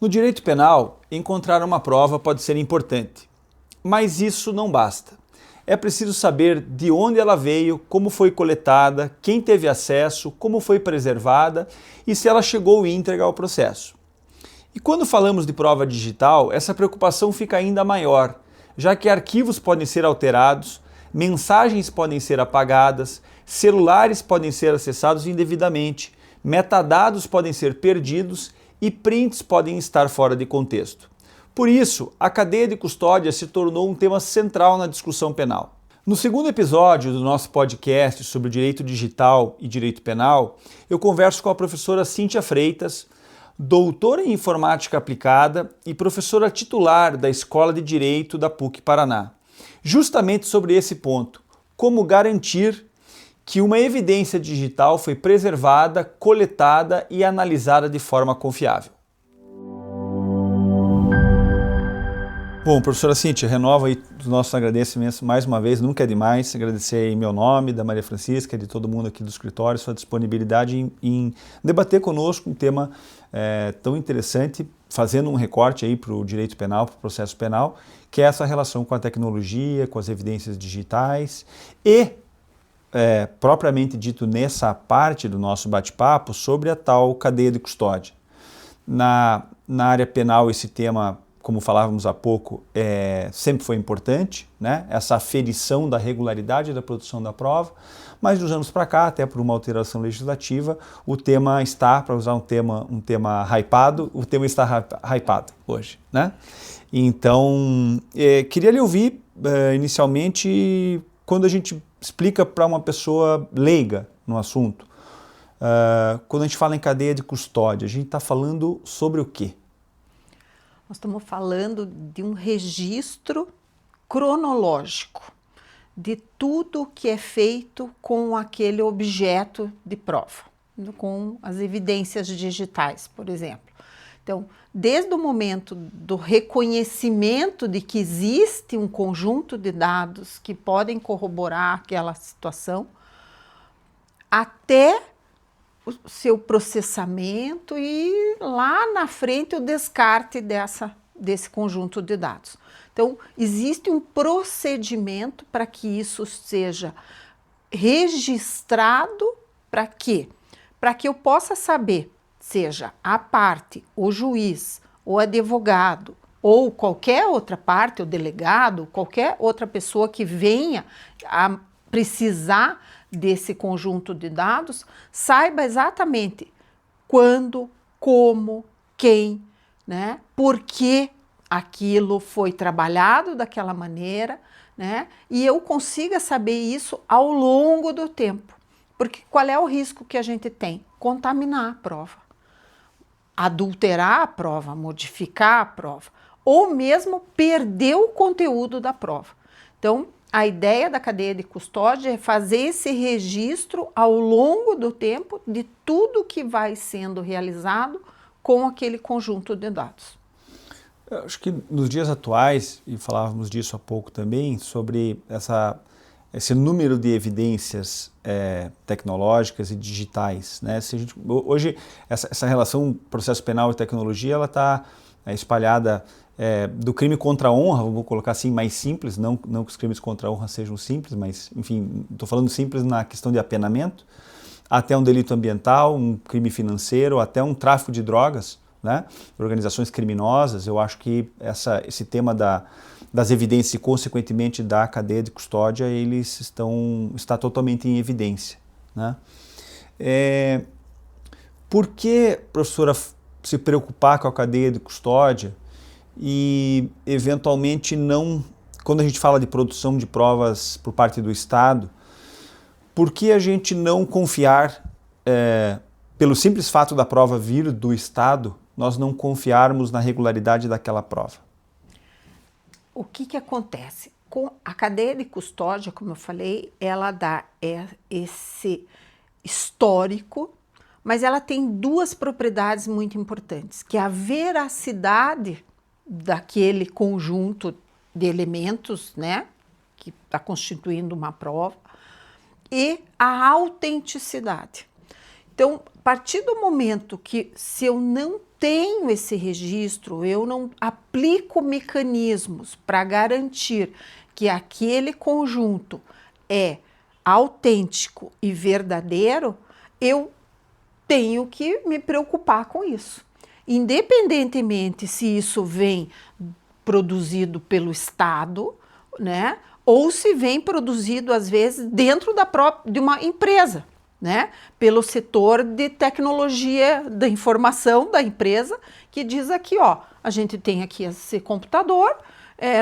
No direito penal, encontrar uma prova pode ser importante, mas isso não basta. É preciso saber de onde ela veio, como foi coletada, quem teve acesso, como foi preservada e se ela chegou íntegra ao processo. E quando falamos de prova digital, essa preocupação fica ainda maior, já que arquivos podem ser alterados, mensagens podem ser apagadas, celulares podem ser acessados indevidamente, metadados podem ser perdidos e prints podem estar fora de contexto. Por isso, a cadeia de custódia se tornou um tema central na discussão penal. No segundo episódio do nosso podcast sobre direito digital e direito penal, eu converso com a professora Cíntia Freitas, doutora em informática aplicada e professora titular da Escola de Direito da PUC Paraná, justamente sobre esse ponto: como garantir que uma evidência digital foi preservada, coletada e analisada de forma confiável. Bom, professora Cíntia, renova aí os nossos agradecimentos mais uma vez, nunca é demais agradecer aí em meu nome, da Maria Francisca, de todo mundo aqui do escritório, sua disponibilidade em debater conosco um tema tão interessante, fazendo um recorte aí para o direito penal, para o processo penal, que é essa relação com a tecnologia, com as evidências digitais e, propriamente dito nessa parte do nosso bate-papo, sobre a tal cadeia de custódia. Na área penal, esse tema, como falávamos há pouco, sempre foi importante, né? Essa aferição da regularidade da produção da prova, mas dos anos para cá, até por uma alteração legislativa, o tema está, para usar um tema hypado, o tema está hypado hoje, né? Então, queria lhe ouvir inicialmente, quando a gente explica para uma pessoa leiga no assunto, quando a gente fala em cadeia de custódia, a gente está falando sobre o quê? Nós estamos falando de um registro cronológico de tudo que é feito com aquele objeto de prova, com as evidências digitais, por exemplo. Então, desde o momento do reconhecimento de que existe um conjunto de dados que podem corroborar aquela situação, até o seu processamento e lá na frente o descarte desse conjunto de dados. Então, existe um procedimento para que isso seja registrado. Para quê? Para que eu possa saber, seja a parte, o juiz, o advogado, ou qualquer outra parte, o delegado, qualquer outra pessoa que venha a precisar desse conjunto de dados, saiba exatamente quando, como, quem, né? Por que aquilo foi trabalhado daquela maneira, né? E eu consiga saber isso ao longo do tempo. Porque qual é o risco que a gente tem? Contaminar a prova, adulterar a prova, modificar a prova, ou mesmo perder o conteúdo da prova. Então, a ideia da cadeia de custódia é fazer esse registro ao longo do tempo de tudo que vai sendo realizado com aquele conjunto de dados. Eu acho que nos dias atuais, e falávamos disso há pouco também, sobre esse número de evidências tecnológicas e digitais, né? Hoje, essa relação processo penal e tecnologia, ela está espalhada do crime contra a honra, vou colocar assim, mais simples, não que os crimes contra a honra sejam simples, mas, enfim, estou falando simples na questão de apenamento, até um delito ambiental, um crime financeiro, até um tráfico de drogas, né? Organizações criminosas. Eu acho que esse tema das evidências e, consequentemente, da cadeia de custódia, está totalmente em evidência, né? Por que, professora, se preocupar com a cadeia de custódia e, eventualmente, não, quando a gente fala de produção de provas por parte do Estado, por que a gente não confiar, pelo simples fato da prova vir do Estado, nós não confiarmos na regularidade daquela prova? O que acontece? Com a cadeia de custódia, como eu falei, ela dá esse histórico, mas ela tem duas propriedades muito importantes, que é a veracidade daquele conjunto de elementos, né, que está constituindo uma prova, e a autenticidade. Então, a partir do momento que, se eu não tenho esse registro, eu não aplico mecanismos para garantir que aquele conjunto é autêntico e verdadeiro, eu tenho que me preocupar com isso. Independentemente se isso vem produzido pelo Estado, né, ou se vem produzido, às vezes, dentro de uma empresa, né, pelo setor de tecnologia da informação da empresa, que diz aqui, ó, a gente tem aqui esse computador,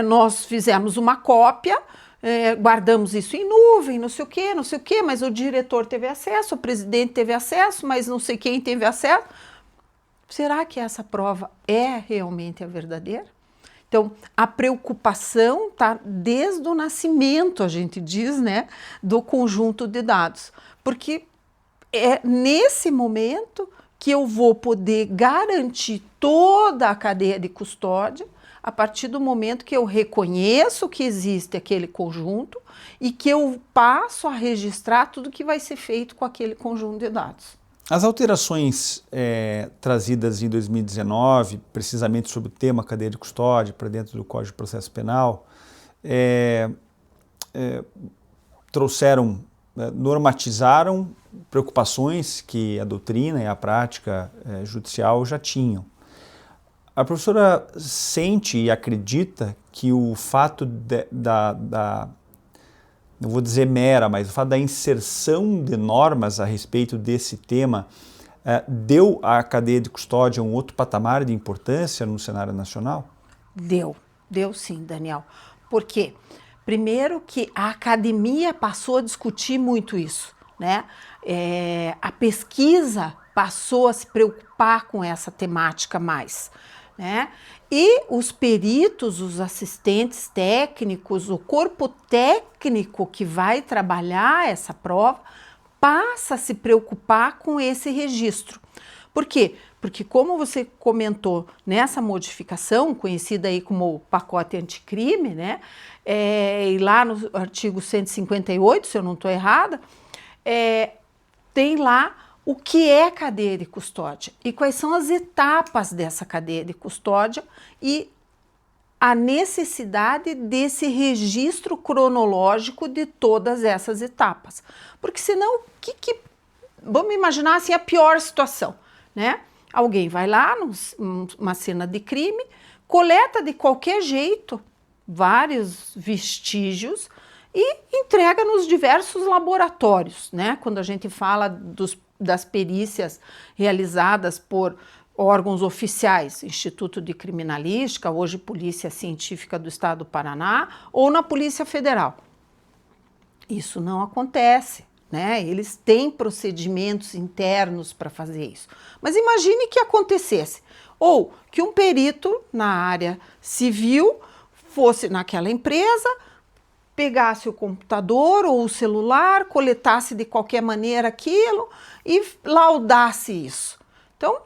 nós fizemos uma cópia, guardamos isso em nuvem, não sei o quê, mas o diretor teve acesso, o presidente teve acesso, mas não sei quem teve acesso. Será que essa prova é realmente a verdadeira? Então, a preocupação está desde o nascimento, a gente diz, né, do conjunto de dados, porque é nesse momento que eu vou poder garantir toda a cadeia de custódia, a partir do momento que eu reconheço que existe aquele conjunto e que eu passo a registrar tudo que vai ser feito com aquele conjunto de dados. As alterações trazidas em 2019, precisamente sobre o tema cadeia de custódia, para dentro do Código de Processo Penal, normatizaram preocupações que a doutrina e a prática judicial já tinham. A professora sente e acredita que o fato não vou dizer mera, mas o fato da inserção de normas a respeito desse tema deu à cadeia de custódia um outro patamar de importância no cenário nacional? Deu sim, Daniel. Por quê? Primeiro que a academia passou a discutir muito isso, né? A pesquisa passou a se preocupar com essa temática mais, né? E os peritos, os assistentes técnicos, o corpo técnico que vai trabalhar essa prova, passa a se preocupar com esse registro. Por quê? Porque, como você comentou, nessa modificação, conhecida aí como o pacote anticrime, né? E lá no artigo 158, se eu não estou errada, tem lá o que é cadeia de custódia e quais são as etapas dessa cadeia de custódia e a necessidade desse registro cronológico de todas essas etapas. Porque senão, vamos imaginar assim, a pior situação, né? Alguém vai lá numa cena de crime, coleta de qualquer jeito vários vestígios e entrega nos diversos laboratórios, né? Quando a gente fala das perícias realizadas por órgãos oficiais, Instituto de Criminalística, hoje Polícia Científica do Estado do Paraná, ou na Polícia Federal. Isso não acontece, né? Eles têm procedimentos internos para fazer isso. Mas imagine que acontecesse, ou que um perito na área civil fosse naquela empresa, pegasse o computador ou o celular, coletasse de qualquer maneira aquilo e laudasse isso. Então,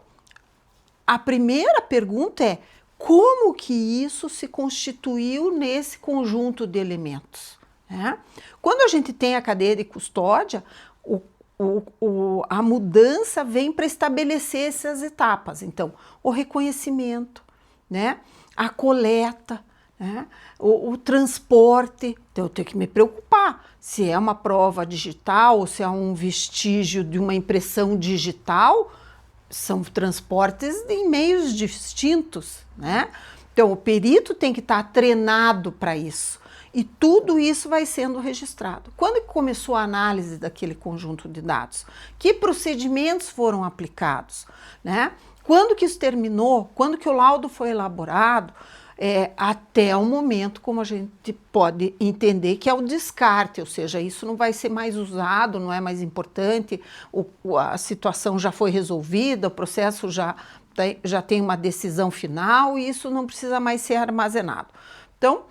a primeira pergunta é: como que isso se constituiu nesse conjunto de elementos, né? Quando a gente tem a cadeia de custódia, a mudança vem para estabelecer essas etapas. Então, o reconhecimento, né? A coleta, né? O transporte. Então, eu tenho que me preocupar se é uma prova digital ou se é um vestígio de uma impressão digital. São transportes em meios distintos, né? Então, o perito tem que estar treinado para isso. E tudo isso vai sendo registrado. Quando começou a análise daquele conjunto de dados? Que procedimentos foram aplicados, né? Quando que isso terminou? Quando que o laudo foi elaborado? Até o momento, como a gente pode entender, que é o descarte, ou seja, isso não vai ser mais usado, não é mais importante, a situação já foi resolvida, o processo já tem uma decisão final e isso não precisa mais ser armazenado. Então,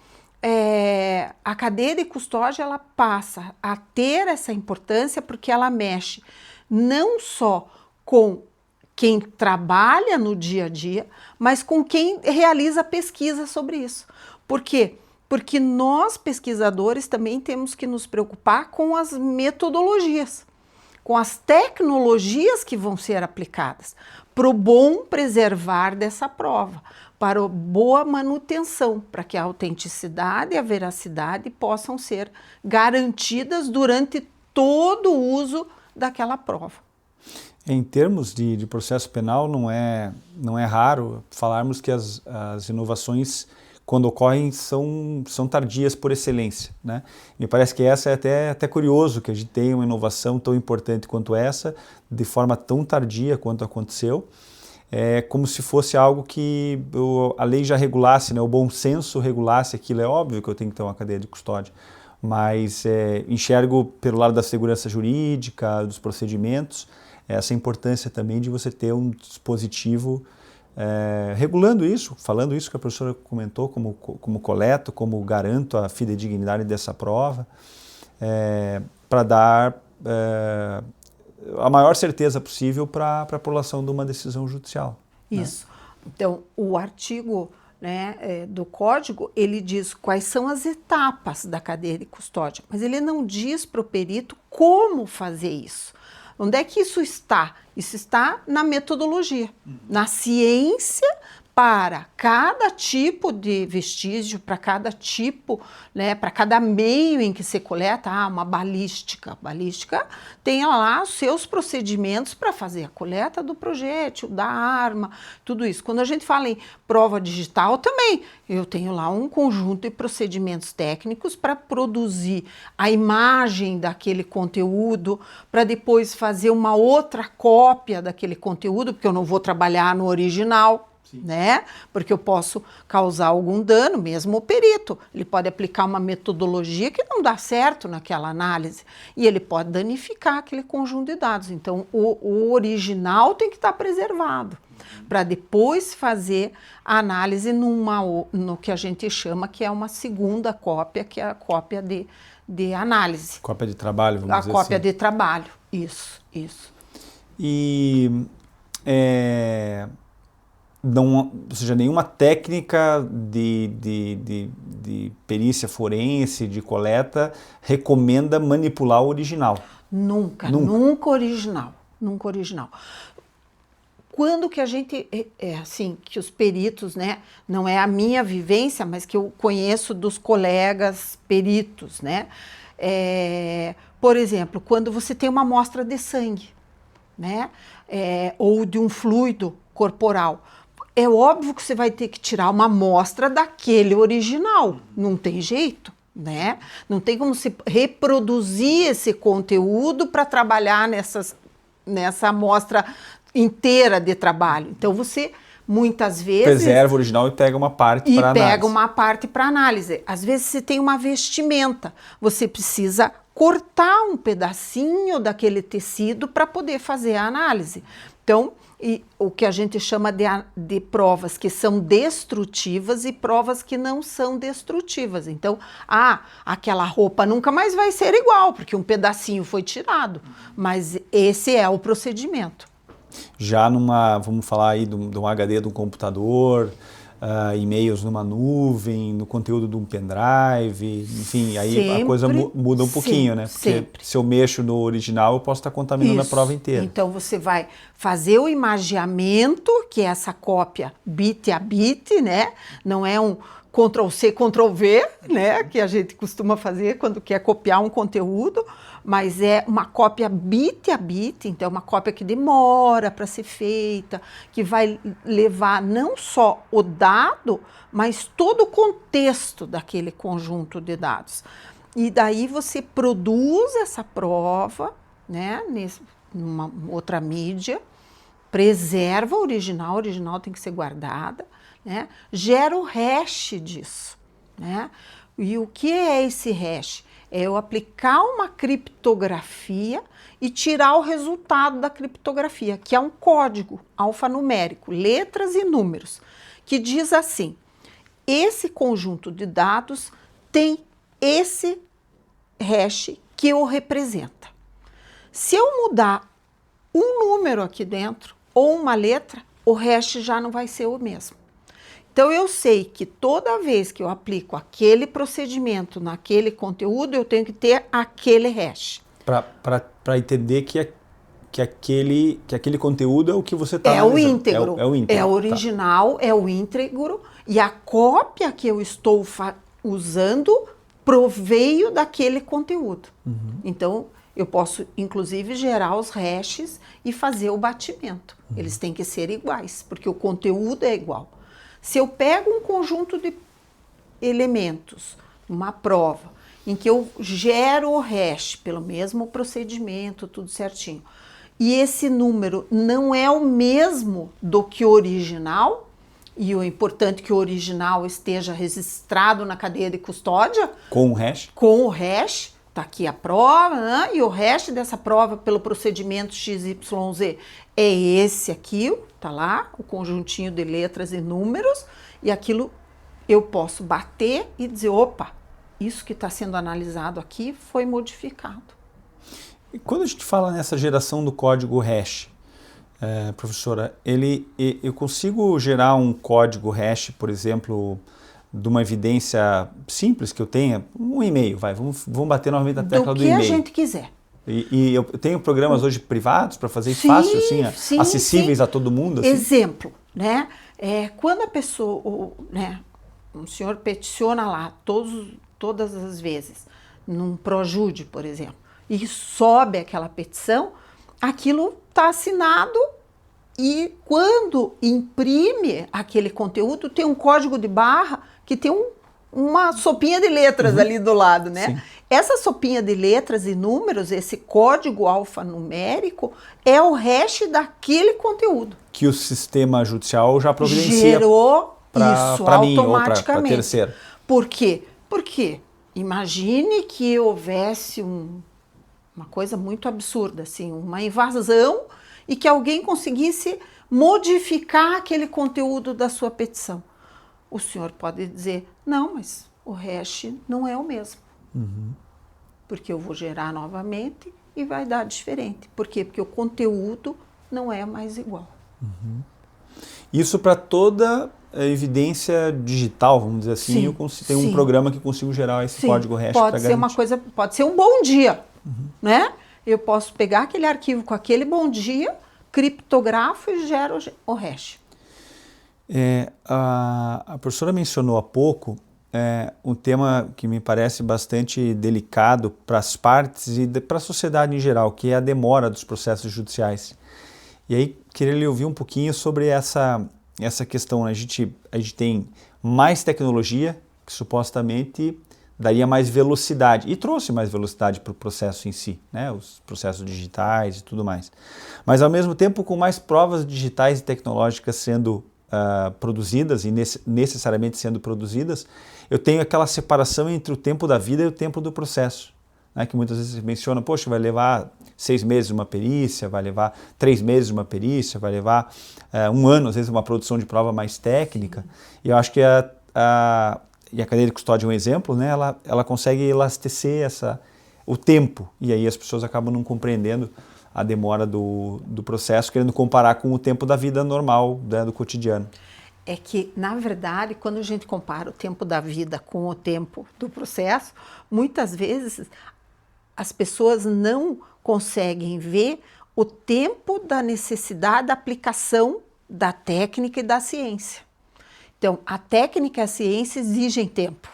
a cadeia de custódia ela passa a ter essa importância porque ela mexe não só com quem trabalha no dia a dia, mas com quem realiza pesquisa sobre isso. Por quê? Porque nós, pesquisadores, também temos que nos preocupar com as metodologias. com as tecnologias que vão ser aplicadas, para o bom preservar dessa prova, para a boa manutenção, para que a autenticidade e a veracidade possam ser garantidas durante todo o uso daquela prova. Em termos de processo penal, não é raro falarmos que as inovações, quando ocorrem, são tardias por excelência, né? Me parece que essa é até curioso, que a gente tenha uma inovação tão importante quanto essa, de forma tão tardia quanto aconteceu. É como se fosse algo que a lei já regulasse, né? O bom senso regulasse aquilo. É óbvio que eu tenho que ter uma cadeia de custódia, mas enxergo pelo lado da segurança jurídica, dos procedimentos, essa importância também de você ter um dispositivo regulando isso, falando isso que a professora comentou, como coleto, como garanto a fidedignidade dessa prova, para dar a maior certeza possível para a população de uma decisão judicial. Isso. Né? Então, o artigo, né, do Código, ele diz quais são as etapas da cadeia de custódia, mas ele não diz para o perito como fazer isso. Onde é que isso está? Isso está na metodologia, na ciência para cada tipo de vestígio, para cada tipo, né, para cada meio em que se coleta, uma balística. Balística tem lá os seus procedimentos para fazer a coleta do projétil, da arma, tudo isso. Quando a gente fala em prova digital também, eu tenho lá um conjunto de procedimentos técnicos para produzir a imagem daquele conteúdo, para depois fazer uma outra cópia daquele conteúdo, porque eu não vou trabalhar no original. Né? Porque eu posso causar algum dano, mesmo o perito. Ele pode aplicar uma metodologia que não dá certo naquela análise e ele pode danificar aquele conjunto de dados. Então, o original tem que estar preservado para depois fazer a análise no que a gente chama que é uma segunda cópia, que é a cópia de análise. Cópia de trabalho, vamos dizer assim. A cópia de trabalho, isso. E... ou seja, nenhuma técnica de perícia forense, de coleta, recomenda manipular o original. Nunca original. Quando que a gente, assim, que os peritos, né, não é a minha vivência, mas que eu conheço dos colegas peritos, né, por exemplo, quando você tem uma amostra de sangue, né, ou de um fluido corporal, é óbvio que você vai ter que tirar uma amostra daquele original, não tem jeito, né? Não tem como se reproduzir esse conteúdo para trabalhar nessa amostra inteira de trabalho. Então você muitas vezes preserva o original e pega uma parte para análise. Pega uma parte para análise. Às vezes você tem uma vestimenta, você precisa cortar um pedacinho daquele tecido para poder fazer a análise. Então, o que a gente chama de provas que são destrutivas e provas que não são destrutivas. Então, aquela roupa nunca mais vai ser igual, porque um pedacinho foi tirado. Mas esse é o procedimento. Já vamos falar aí de um HD de um computador, e-mails numa nuvem, no conteúdo de um pendrive, enfim, aí a coisa muda um pouquinho, né? Porque se eu mexo no original, eu posso estar contaminando a prova inteira. Então você vai fazer o imageamento, que é essa cópia bit a bit, né? Não é um Ctrl+C, Ctrl+V, né? Que a gente costuma fazer quando quer copiar um conteúdo, mas é uma cópia bit a bit, então é uma cópia que demora para ser feita, que vai levar não só o dado, mas todo o contexto daquele conjunto de dados. E daí você produz essa prova, né, numa outra mídia, preserva o original tem que ser guardada, né, gera o hash disso, né? E o que é esse hash? É eu aplicar uma criptografia e tirar o resultado da criptografia, que é um código alfanumérico, letras e números, que diz assim: esse conjunto de dados tem esse hash que o representa. Se eu mudar um número aqui dentro ou uma letra, o hash já não vai ser o mesmo. Então, eu sei que toda vez que eu aplico aquele procedimento naquele conteúdo, eu tenho que ter aquele hash. Para para entender que aquele conteúdo é o que você está analisando. O íntegro. É o íntegro. É o original, é o íntegro, e a cópia que eu estou usando proveio daquele conteúdo. Então, eu posso, inclusive, gerar os hashes e fazer o batimento. Eles têm que ser iguais, porque o conteúdo é igual. Se eu pego um conjunto de elementos, uma prova, em que eu gero o hash pelo mesmo procedimento, tudo certinho, e esse número não é o mesmo do que o original, e o importante é que o original esteja registrado na cadeia de custódia. Com o hash? Com o hash, está aqui a prova, né? E o hash dessa prova pelo procedimento XYZ é esse aqui, tá lá, o conjuntinho de letras e números, e aquilo eu posso bater e dizer, opa, isso que está sendo analisado aqui foi modificado. E quando a gente fala nessa geração do código hash, professora, eu consigo gerar um código hash, por exemplo, de uma evidência simples que eu tenha, um e-mail, vamos bater novamente na tecla do e-mail. Do que a gente quiser. E eu tenho programas hoje privados para fazer fácil, assim, acessíveis a todo mundo? Assim? Exemplo, né? Quando a pessoa, né, um senhor peticiona lá todas as vezes, num Projude, por exemplo, e sobe aquela petição, aquilo está assinado e quando imprime aquele conteúdo, tem um código de barra que tem uma sopinha de letras ali do lado, né? Sim. Essa sopinha de letras e números, esse código alfanumérico, é o hash daquele conteúdo. Que o sistema judicial já providencia. Gerou isso para mim ou automaticamente. Para terceiro. Por quê? Porque imagine que houvesse uma coisa muito absurda, assim, uma invasão e que alguém conseguisse modificar aquele conteúdo da sua petição. O senhor pode dizer, não, mas o hash não é o mesmo. Porque eu vou gerar novamente e vai dar diferente. Por quê? Porque o conteúdo não é mais igual. Isso para toda a evidência digital, vamos dizer assim, sim, eu tenho um programa que consigo gerar esse código hash para garantir. Uma coisa, pode ser um bom dia, né? Eu posso pegar aquele arquivo com aquele bom dia, criptografo e gero o hash. A professora mencionou há pouco um tema que me parece bastante delicado para as partes e para a sociedade em geral, que é a demora dos processos judiciais. E aí, queria lhe ouvir um pouquinho sobre essa questão. A gente tem mais tecnologia, que supostamente daria mais velocidade, e trouxe mais velocidade para o processo em si, né? Os processos digitais e tudo mais. Mas, ao mesmo tempo, com mais provas digitais e tecnológicas sendo produzidas e necessariamente sendo produzidas, eu tenho aquela separação entre o tempo da vida e o tempo do processo, né, que muitas vezes menciona, poxa, vai levar 6 meses uma perícia, vai levar 3 meses uma perícia, vai levar 1 ano, às vezes uma produção de prova mais técnica. E eu acho que e a cadeia de custódia é um exemplo, né, ela consegue elastecer o tempo, e aí as pessoas acabam não compreendendo a demora do processo, querendo comparar com o tempo da vida normal, né, do cotidiano. É que, na verdade, quando a gente compara o tempo da vida com o tempo do processo, muitas vezes as pessoas não conseguem ver o tempo da necessidade da aplicação da técnica e da ciência. Então, a técnica e a ciência exigem tempo.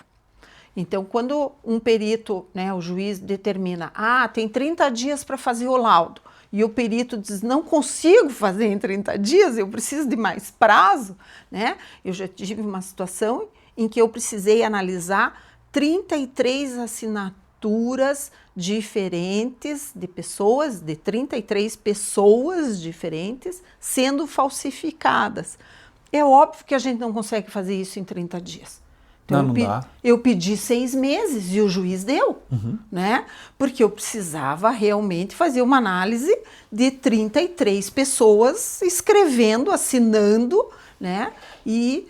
Então, quando um perito, né, o juiz determina, tem 30 dias para fazer o laudo, e o perito diz, não consigo fazer em 30 dias, eu preciso de mais prazo, né? Eu já tive uma situação em que eu precisei analisar 33 assinaturas diferentes de pessoas, de 33 pessoas diferentes sendo falsificadas. É óbvio que a gente não consegue fazer isso em 30 dias. Então, não dá. Eu pedi 6 meses e o juiz deu, né? Porque eu precisava realmente fazer uma análise de 33 pessoas escrevendo, assinando, né? E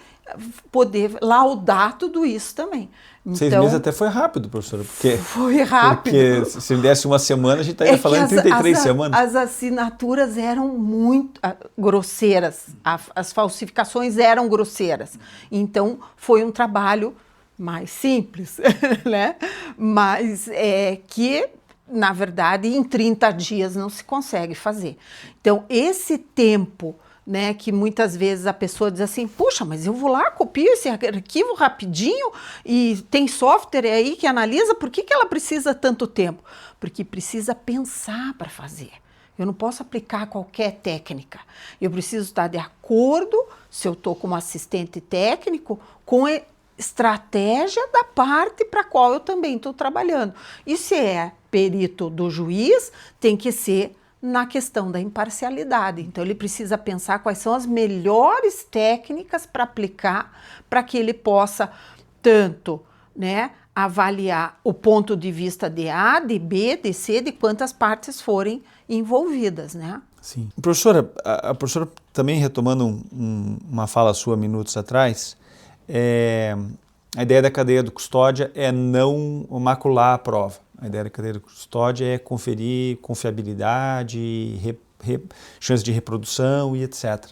poder laudar tudo isso também. Então, 6 meses até foi rápido, professora. Foi rápido. Porque se me desse 1 semana, a gente estaria falando em 33 semanas. As assinaturas eram muito grosseiras, as falsificações eram grosseiras. Então, foi um trabalho mais simples, né? Mas que na verdade, em 30 dias não se consegue fazer. Então, esse tempo, né, que muitas vezes a pessoa diz assim, puxa, mas eu vou lá, copio esse arquivo rapidinho e tem software aí que analisa, por que ela precisa tanto tempo? Porque precisa pensar para fazer. Eu não posso aplicar qualquer técnica. Eu preciso estar de acordo, se eu estou como assistente técnico, com a estratégia da parte para a qual eu também estou trabalhando. E se é perito do juiz, tem que ser na questão da imparcialidade. Então, ele precisa pensar quais são as melhores técnicas para aplicar para que ele possa tanto, né, avaliar o ponto de vista de A, de B, de C, de quantas partes forem envolvidas, né? Sim. Professora, a professora também retomando uma fala sua minutos atrás, a ideia da cadeia de custódia é não macular a prova. A ideia da cadeia de custódia é conferir confiabilidade, chance de reprodução e etc.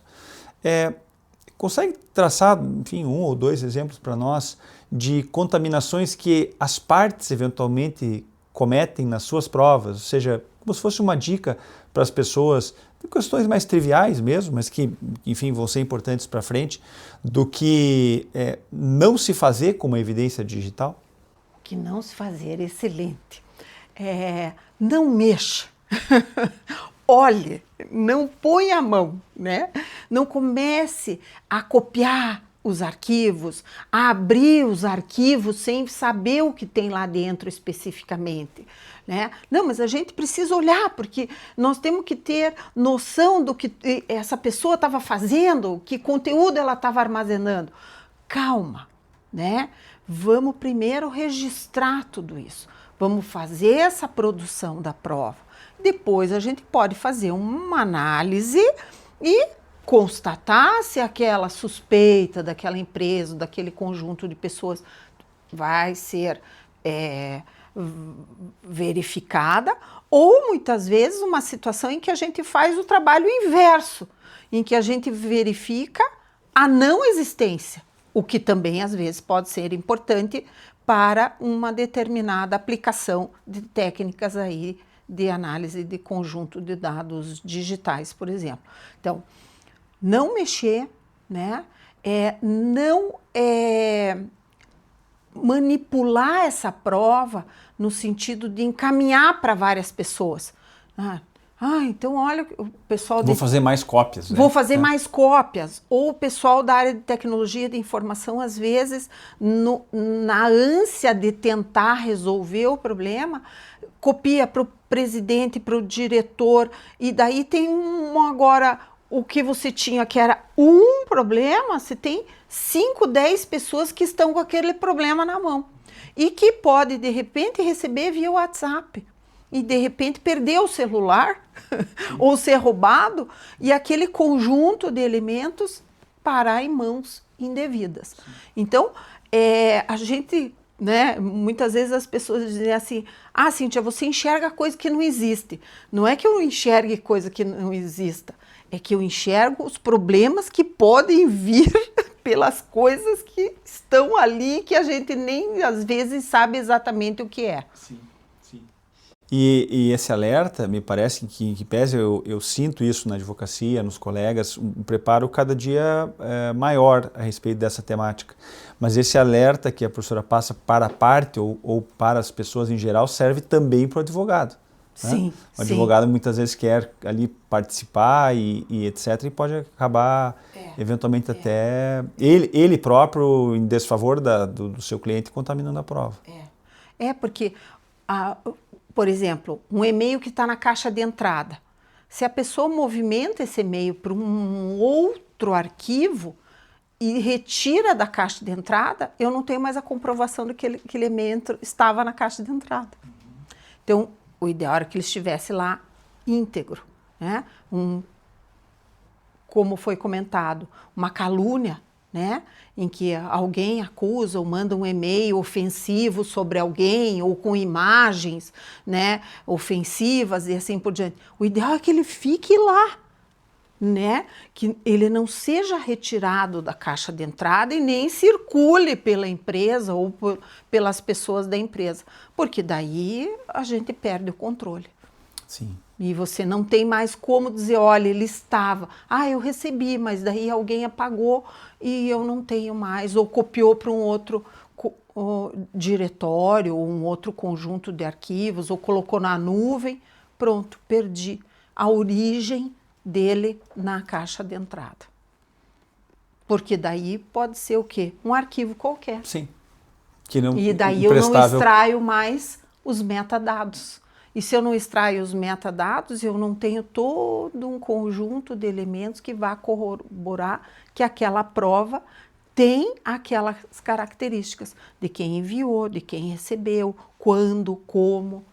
Consegue traçar, enfim, 1 ou 2 exemplos para nós de contaminações que as partes eventualmente cometem nas suas provas, ou seja, como se fosse uma dica para as pessoas, de questões mais triviais mesmo, mas que, enfim, vão ser importantes para frente, do que não se fazer com uma evidência digital? O que não se fazer, excelente. Não mexa. Olhe, não ponha a mão, né? Não comece a copiar os arquivos, a abrir os arquivos sem saber o que tem lá dentro especificamente, né? Não, mas a gente precisa olhar, porque nós temos que ter noção do que essa pessoa estava fazendo, que conteúdo ela estava armazenando. Calma, né? Vamos primeiro registrar tudo isso. Vamos fazer essa produção da prova. Depois a gente pode fazer uma análise e constatar se aquela suspeita daquela empresa, daquele conjunto de pessoas vai ser verificada, ou muitas vezes uma situação em que a gente faz o trabalho inverso, em que a gente verifica a não existência, o que também às vezes pode ser importante para uma determinada aplicação de técnicas aí de análise de conjunto de dados digitais, por exemplo. Então, não mexer, né? Não manipular essa prova no sentido de encaminhar para várias pessoas. Então olha, o pessoal... Vou fazer mais cópias. Né? Vou fazer mais cópias. Ou o pessoal da área de tecnologia de informação, às vezes, na ânsia de tentar resolver o problema, copia para o presidente, para o diretor, e daí tem agora... O que você tinha que era um problema, você tem 5, 10 pessoas que estão com aquele problema na mão. E que pode, de repente, receber via WhatsApp. E, de repente, perder o celular ou ser roubado e aquele conjunto de elementos parar em mãos indevidas. Então, a gente... Né? Muitas vezes as pessoas dizem assim, Cíntia, você enxerga coisa que não existe. Não é que eu enxergue coisa que não exista, é que eu enxergo os problemas que podem vir pelas coisas que estão ali, que a gente nem às vezes sabe exatamente o que é. Sim, sim. E esse alerta, me parece que pese, eu sinto isso na advocacia, nos colegas, um preparo cada dia maior a respeito dessa temática. Mas esse alerta que a professora passa para a parte ou para as pessoas em geral serve também para o advogado. Sim, né? O advogado muitas vezes quer ali participar e etc. E pode acabar eventualmente até ele próprio em desfavor do seu cliente contaminando a prova. Porque... por exemplo, um e-mail que está na caixa de entrada. Se a pessoa movimenta esse e-mail para um outro arquivo e retira da caixa de entrada, eu não tenho mais a comprovação de que aquele e-mail estava na caixa de entrada. Então, o ideal era que ele estivesse lá íntegro, né? Como foi comentado, uma calúnia, né? Em que alguém acusa ou manda um e-mail ofensivo sobre alguém ou com imagens, né, ofensivas e assim por diante. O ideal é que ele fique lá, né, que ele não seja retirado da caixa de entrada e nem circule pela empresa ou pelas pessoas da empresa, porque daí a gente perde o controle. Sim. E você não tem mais como dizer, olha, ele estava, eu recebi, mas daí alguém apagou e eu não tenho mais, ou copiou para um outro diretório, ou um outro conjunto de arquivos, ou colocou na nuvem, pronto, perdi a origem dele na caixa de entrada. Porque daí pode ser o quê? Um arquivo qualquer. Sim. Que não, e daí eu não extraio mais os metadados. E se eu não extraio os metadados, eu não tenho todo um conjunto de elementos que vá corroborar que aquela prova tem aquelas características de quem enviou, de quem recebeu, quando, como.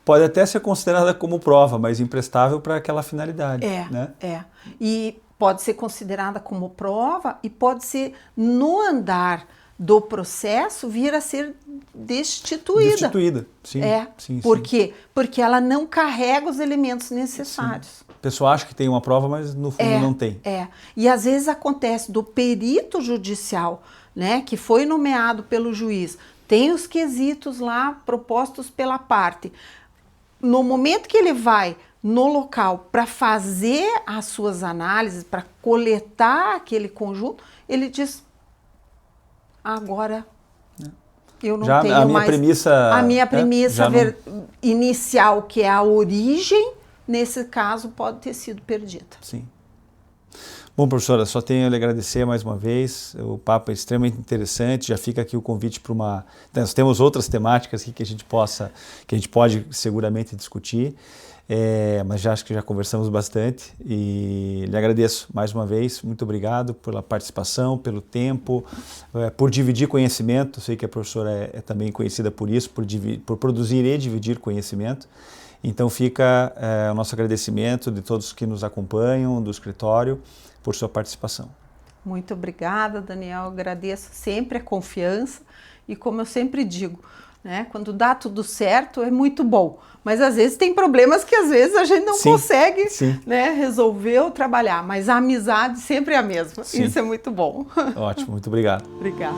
Pode até ser considerada como prova, mas imprestável para aquela finalidade. Né? E pode ser considerada como prova e pode ser, no andar do processo, vir a ser destituída. Destituída, sim. Sim, Por quê? Porque ela não carrega os elementos necessários. Sim. A pessoa acha que tem uma prova, mas no fundo não tem. E às vezes acontece do perito judicial, né, que foi nomeado pelo juiz, tem os quesitos lá propostos pela parte. No momento que ele vai no local para fazer as suas análises, para coletar aquele conjunto, ele diz, agora eu não tenho a minha mais... Premissa, a minha premissa inicial, que é a origem, nesse caso pode ter sido perdida. Sim. Bom, professora, só tenho a lhe agradecer mais uma vez, o papo é extremamente interessante, já fica aqui o convite para uma... Nós temos outras temáticas aqui que a gente pode seguramente discutir, mas já acho que já conversamos bastante e lhe agradeço mais uma vez, muito obrigado pela participação, pelo tempo, por dividir conhecimento, sei que a professora é também conhecida por isso, por produzir e dividir conhecimento. Então fica o nosso agradecimento de todos que nos acompanham, do escritório, por sua participação. Muito obrigada, Daniel. Eu agradeço sempre a confiança e, como eu sempre digo, né, quando dá tudo certo é muito bom, mas às vezes tem problemas que às vezes a gente não consegue né, resolver ou trabalhar, mas a amizade sempre é a mesma. Isso é muito bom. Ótimo, muito obrigado. Obrigada.